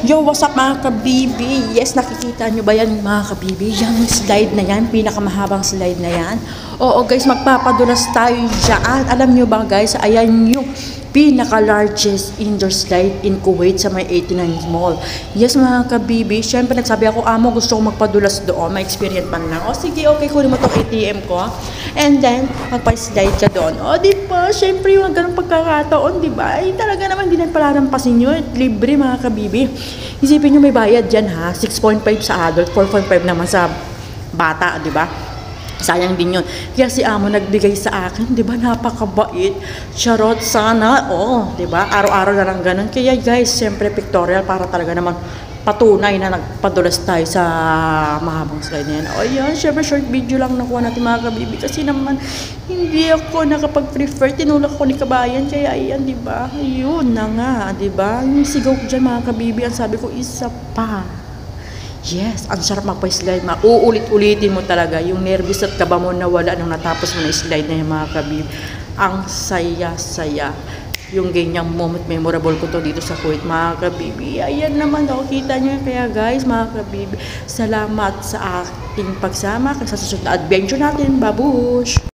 Yo, what's up mga kabibi? Yes, nakikita nyo ba yan mga kabibi? Yung slide na yan, pinakamahabang slide na yan. Oo guys, magpapadulas tayo dyan. Alam nyo ba guys, ayan yung pinaka-largest indoor slide in Kuwait sa may 89 Mall. Yes mga kabibi, syempre nagsabi ako, amo gusto ko magpadulas doon, may experience man lang. O sige, okay, kunin mo tong ATM ko. And then, magpa-slide ka doon. O diba, syempre yung ganun pagkakataon, diba? Ay talaga naman, hindi na palalampasin nyo. Libre mga kabibi. Isipin nyo may bayad dyan ha, 6.5 sa adult, 4.5 naman sa bata, diba? Sayang din yun. Kaya si amo nagbigay sa akin, di ba, napakabait. Charot, sana, oo, di ba, araw-araw na lang ganun. Kaya guys, siyempre pictorial para talaga naman patunay na nagpadulas tayo sa mahabang slide na yan. O yan, siyempre short video lang nakuha natin mga kabibi. Kasi naman, hindi ako nakapag-prefer. Tinulak ko ni kabayan. Kaya ayan, di ba, yun na nga, di ba. Yung sigaw ko dyan mga kabibi, ang sabi ko, isa pa. Yes, ang sarap magpa-slide. Uulit-ulitin mo talaga. Yung nervous at kaba mo nawala nung natapos mo na slide na yung mga kabib. Ang saya-saya. Yung ganyang moment, memorable ko to dito sa Kuwait, mga kabibi. Ayan naman daw, kita nyo. Kaya guys, mga kabibi, salamat sa ating pagsama sa susunod na adventure natin. Babush!